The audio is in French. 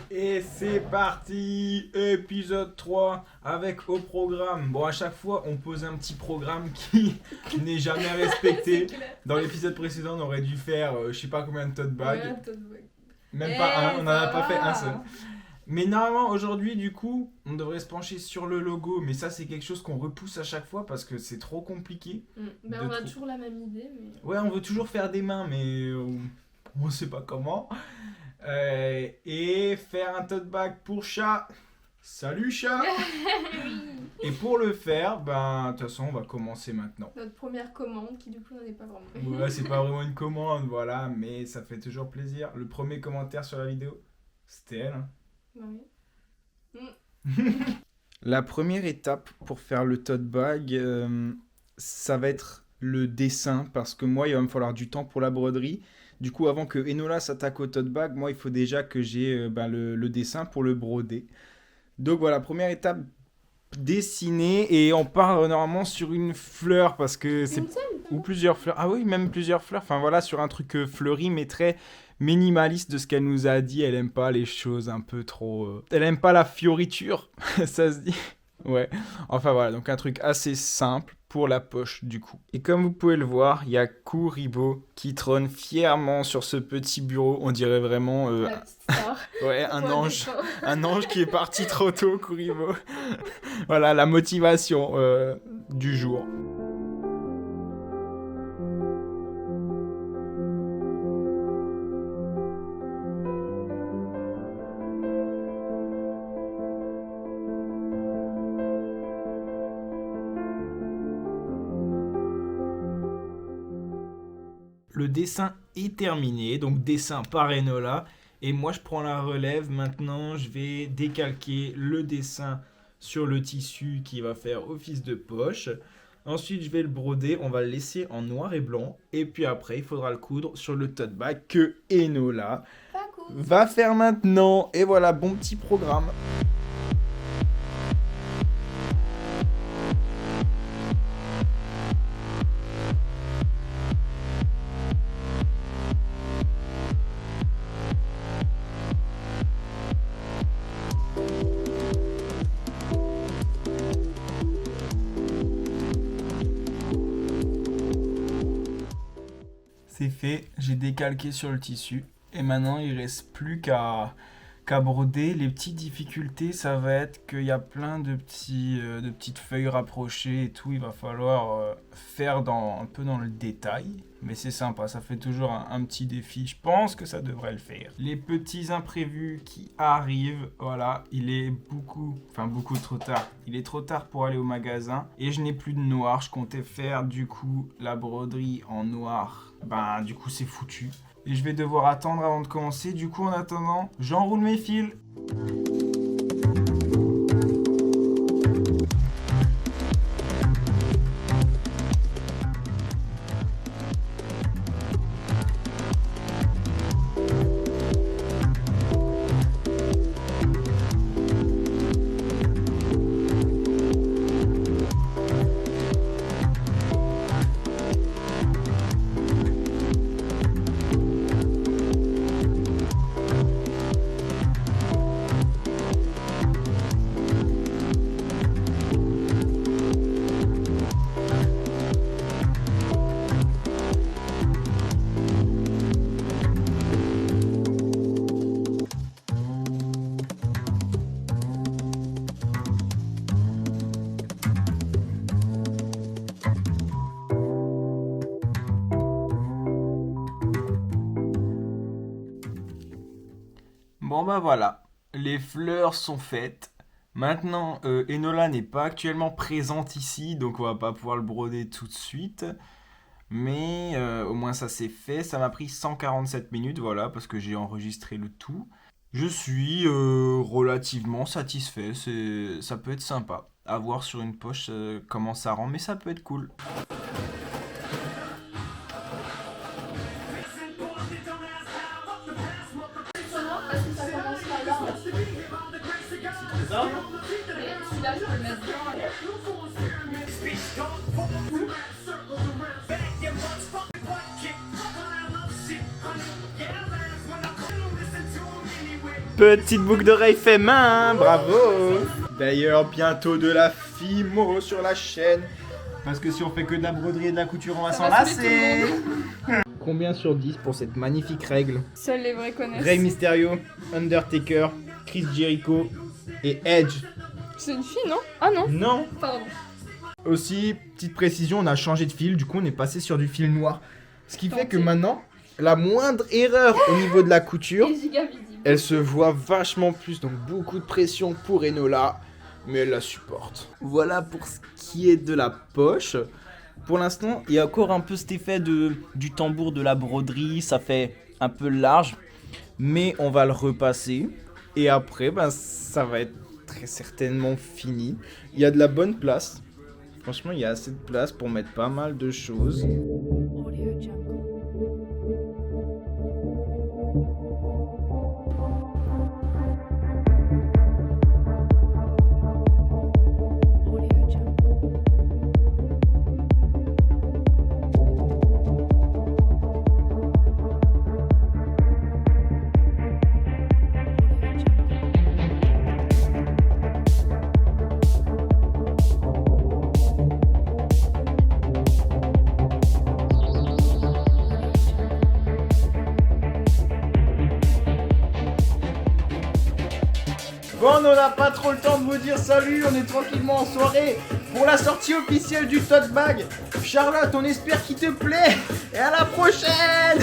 Et c'est parti, épisode 3 avec au programme. Bon, à chaque fois, on pose un petit programme qui n'est jamais respecté. Dans l'épisode précédent, on aurait dû faire je sais pas combien de tote bags. Même pas un, on n'en a pas fait un seul. Mais normalement, aujourd'hui, du coup, on devrait se pencher sur le logo. Mais ça, c'est quelque chose qu'on repousse à chaque fois parce que c'est trop compliqué. Ben, on a toujours la même idée. Mais... Ouais, on veut toujours faire des mains, mais on sait pas comment. Et faire un tote bag pour chat. Salut chat. Et pour le faire, ben de toute façon on va commencer maintenant. Notre première commande qui du coup n'en est pas vraiment. Ouais, c'est pas vraiment une commande, voilà, mais ça fait toujours plaisir. Le premier commentaire sur la vidéo, c'était elle. Hein. Oui. La première étape pour faire le tote bag, ça va être le dessin, parce que moi il va me falloir du temps pour la broderie. Du coup, avant que Enola s'attaque au tote bag, moi il faut déjà que j'ai le dessin pour le broder. Donc voilà, première étape, dessiner, et on part normalement sur une fleur parce que c'est Une seule, ou plusieurs fleurs. Ah oui, même plusieurs fleurs. Enfin voilà, sur un truc fleuri mais très minimaliste de ce qu'elle nous a dit. Elle aime pas les choses un peu trop. Elle aime pas la fioriture, ça se dit. Ouais. Enfin voilà, donc un truc assez simple pour la poche du coup. Et comme vous pouvez le voir, il y a Kuribo qui trône fièrement sur ce petit bureau. On dirait vraiment la petite star. ouais, un ange qui est parti trop tôt, Kuribo. Voilà la motivation du jour. Le dessin est terminé, donc dessin par Enola. Et moi, je prends la relève. Maintenant, je vais décalquer le dessin sur le tissu qui va faire office de poche. Ensuite, je vais le broder. On va le laisser en noir et blanc. Et puis après, il faudra le coudre sur le tote bag que Enola va faire maintenant. Et voilà, bon petit programme. C'est fait, j'ai décalqué sur le tissu et maintenant il reste plus qu'à broder. Les petites difficultés, ça va être qu'il y a plein de petites feuilles rapprochées et tout. Il va falloir faire un peu dans le détail, mais c'est sympa, ça fait toujours un petit défi. Je pense que ça devrait le faire. Les petits imprévus qui arrivent, voilà, il est beaucoup trop tard. Il est trop tard pour aller au magasin et je n'ai plus de noir. Je comptais faire du coup la broderie en noir. Ben du coup c'est foutu. Et je vais devoir attendre avant de commencer. Du coup en attendant, j'enroule mes fils. Bon bah voilà, les fleurs sont faites. Maintenant, Enola n'est pas actuellement présente ici, donc on va pas pouvoir le broder tout de suite. Mais au moins ça c'est fait. Ça m'a pris 147 minutes, voilà, parce que j'ai enregistré le tout. Je suis relativement satisfait. Ça peut être sympa. À voir sur une poche comment ça rend, mais ça peut être cool. Parce que ça commence par là. Celui-là, je peux le mettre dedans. Petite boucle d'oreille fait main, bravo. D'ailleurs, bientôt de la fimo sur la chaîne. Parce que si on fait que de la broderie et de la couture, on va s'en va saouler lasser. tout Combien sur 10 pour cette magnifique règle? Seuls les vrais connaissent. Rey Mysterio, Undertaker, Chris Jericho et Edge. C'est une fille, non? Ah non, Non. pardon. Aussi, petite précision, on a changé de fil, du coup on est passé sur du fil noir. Ce qui fait que Ok. maintenant, la moindre erreur au niveau de la couture, Et giga visible. elle se voit vachement plus, donc beaucoup de pression pour Enola, mais elle la supporte. Voilà pour ce qui est de la poche. Pour l'instant, il y a encore un peu cet effet du tambour de la broderie, ça fait un peu large, mais on va le repasser. Et après, ben, ça va être très certainement fini. Il y a de la bonne place. Franchement, il y a assez de place pour mettre pas mal de choses. Bon, on n'a pas trop le temps de vous dire salut, on est tranquillement en soirée pour la sortie officielle du tote bag. Charlotte, on espère qu'il te plaît et à la prochaine.